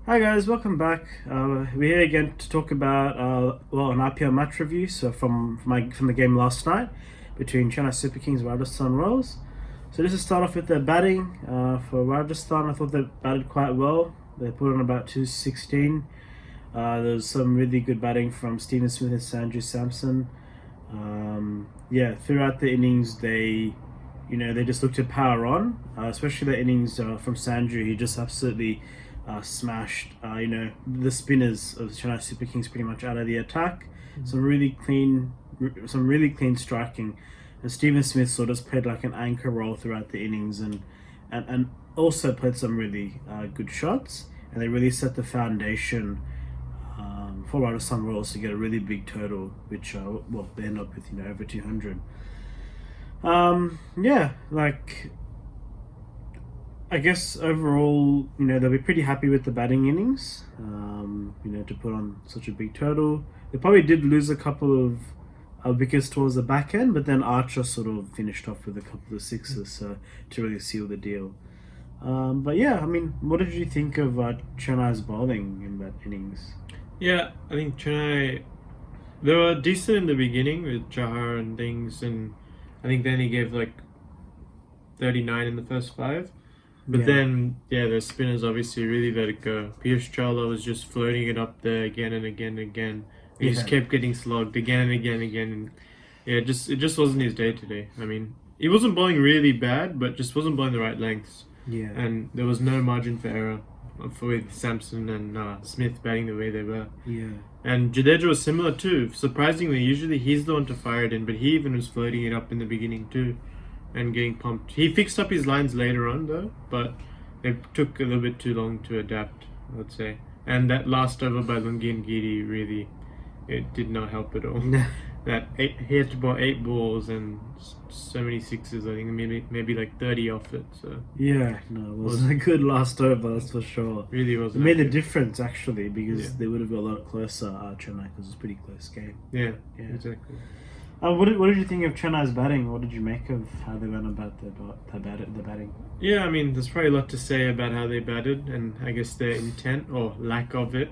Hi guys, welcome back. We're here again to talk about an IPL match review. So from the game last night between Chennai Super Kings and Rajasthan Royals. So just to start off with their batting for Rajasthan, I thought they batted quite well. They put on about 216. There was some really good batting from Steven Smith and Sanju Samson. Throughout the innings they just looked to power on, especially the innings from Sanju. He just absolutely smashed the spinners of Chennai Super Kings pretty much out of the attack. Some really clean striking, and Steven Smith sort of played like an anchor role throughout the innings, and also played some really good shots, and they really set the foundation for Rajasthan Royals to get a really big total, which they end up with over 200. I guess overall, they'll be pretty happy with the batting innings, to put on such a big total. They probably did lose a couple of wickets towards the back end, but then Archer sort of finished off with a couple of sixes to really seal the deal. What did you think of Chennai's bowling in that innings? Yeah, I think Chennai, they were decent in the beginning with Jahar and things, and I think then he gave like 39 in the first five. But then, the spinners obviously really let it go. Piyush Chawla was just floating it up there again and again and again. He just kept getting slogged again and again and again. And it just wasn't his day today. I mean, he wasn't bowling really bad, but just wasn't bowling the right lengths. Yeah. And there was no margin for error with Samson and Smith batting the way they were. Yeah. And Jadeja was similar too. Surprisingly, usually he's the one to fire it in, but he even was floating it up in the beginning too and getting pumped. He fixed up his lines later on though, but it took a little bit too long to adapt, I would say. And that last over by Lungi and Giri really, it did not help at all. He had to bowl 8 balls and so many sixes. I think maybe like 30 off it. So it wasn't a good last over, that's for sure. Really wasn't. It made a difference actually, because they would have got a lot closer Chennai, because it's a pretty close game. Yeah, exactly. What did you think of Chennai's batting? What did you make of how they went about the batting? Yeah, I mean, there's probably a lot to say about how they batted and I guess their intent or lack of it.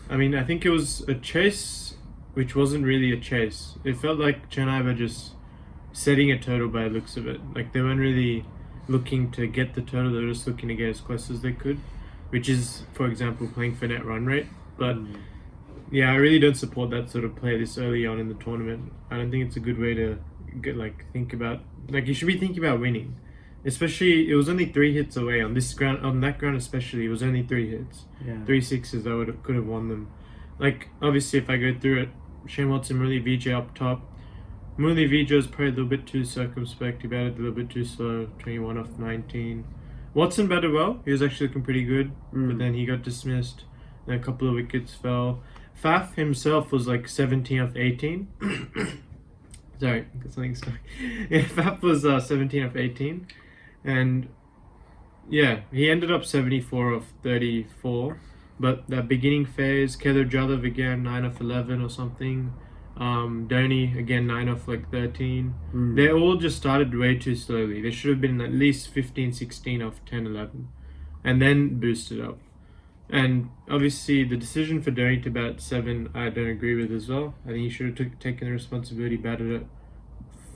I mean, I think it was a chase which wasn't really a chase. It felt like Chennai were just setting a total by the looks of it. Like they weren't really looking to get the total, they were just looking to get as close as they could, which is, for example, playing for net run rate. But yeah, I really don't support that sort of play this early on in the tournament. I don't think it's a good way to think about. You should be thinking about winning. Especially, it was only 3 hits away on this ground. On that ground, especially, it was only 3 hits. 3 sixes that could have won them. Obviously, if I go through it, Shane Watson, Murali Vijay up top. Murali Vijay was probably a little bit too circumspect. He batted a little bit too slow. 21 off 19. Watson batted well. He was actually looking pretty good, but then he got dismissed. And a couple of wickets fell. Faf himself was 17 off 18. Sorry, something stuck. Yeah, Faf was 17 off 18. And he ended up 74 off 34. But that beginning phase, Kedar Jadhav again, 9 off 11 or something. Dhoni again, 9 off 13. They all just started way too slowly. They should have been at least 15, 16 off 10, 11. And then boosted up. And obviously, the decision for Dhoni to bat 7, I don't agree with as well. I think he should have taken the responsibility, batted at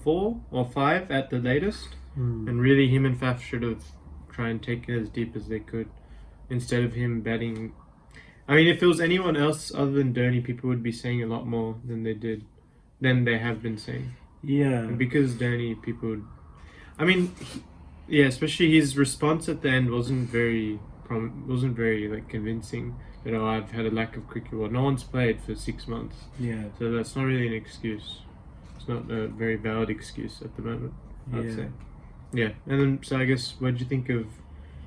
4 or 5 at the latest. And really, him and Faf should have tried and taken it as deep as they could, instead of him batting. I mean, if it was anyone else other than Dhoni, people would be saying a lot more than they have been saying. Yeah. And because Dhoni, people would. I mean, especially his response at the end wasn't very convincing. I've had a lack of cricket. Well, no one's played for 6 months. Yeah. So that's not really an excuse. It's not a very valid excuse at the moment, I'd say. Yeah. And then, so I guess, what did you think of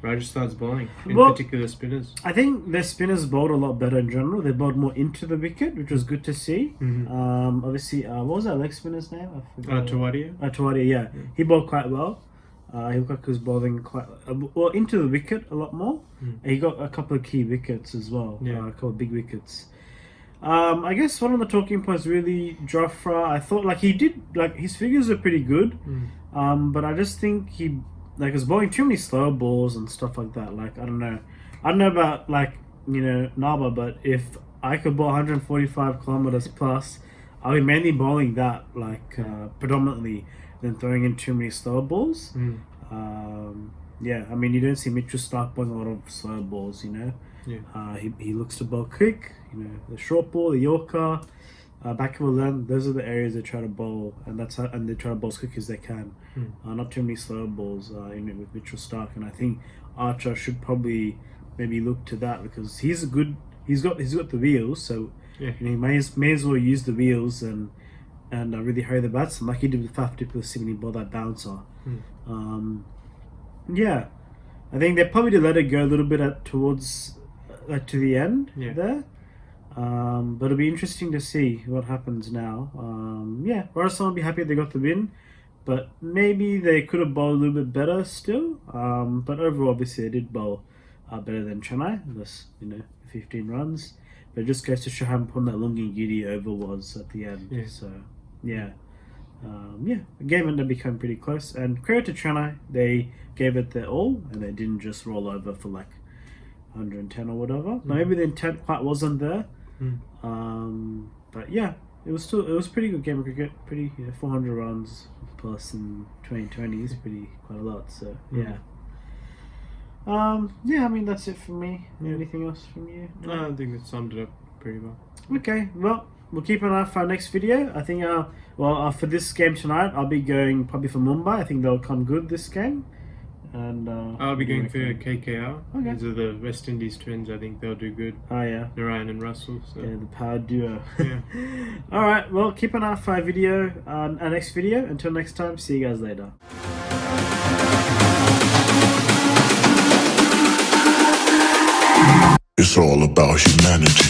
Rajasthan's bowling, in particular spinners? I think their spinners bowled a lot better in general. They bowled more into the wicket, which was good to see. Obviously, what was our leg spinner's name? I forgot. Tewadia. Yeah. He bowled quite well. He looked like he was bowling quite into the wicket a lot more. He got a couple of key wickets as well. A couple of big wickets. I guess one of the talking points really, Jofra, I thought he did, his figures are pretty good. But I just think he was bowling too many slow balls and stuff like that. I don't know about Naba, but if I could bowl 145 kilometers plus, I'll be mainly bowling that, predominantly, than throwing in too many slow balls. Yeah, I mean, you don't see Mitchell Starc bowling a lot of slow balls, Yeah. He looks to bowl quick, the short ball, the Yorker, back of the length. Those are the areas they try to bowl, and they try to bowl as quick as they can. Not too many slow balls, with Mitchell Starc, and I think Archer should probably maybe look to that because he's got the wheels, so Yeah. he may as well use the wheels and really hurry the bats, like he did with Faf du Plessis when he bowled that bouncer. Yeah, I think they probably did let it go a little bit towards to the end there. But it'll be interesting to see what happens now. Yeah, Rajasthan will be happy they got the win, but maybe they could have bowled a little bit better still. But overall, obviously, they did bowl better than Chennai. That's 15 runs. But it just goes to show how important that Lungi Giri over was at the end. Yeah. So yeah. The game ended up becoming pretty close. And credit to Chennai, they gave it their all, and they didn't just roll over for 110 or whatever. Maybe the intent quite wasn't there. But yeah, it was a pretty good game of cricket. Pretty 400 runs plus in 2020 is quite a lot. So yeah. I mean that's it from me. Yeah. Anything else from you? No, I think it summed it up pretty well. Okay, well, we'll keep an eye for our next video. I think, for this game tonight, I'll be going probably for Mumbai. I think they'll come good this game. And I'll be going for KKR. Okay. These are the West Indies twins. I think they'll do good. Oh, yeah. Narayan and Russell. So. Yeah, the power duo. Yeah. Alright, well, keep an eye for our video, our next video. Until next time, see you guys later. It's all about humanity.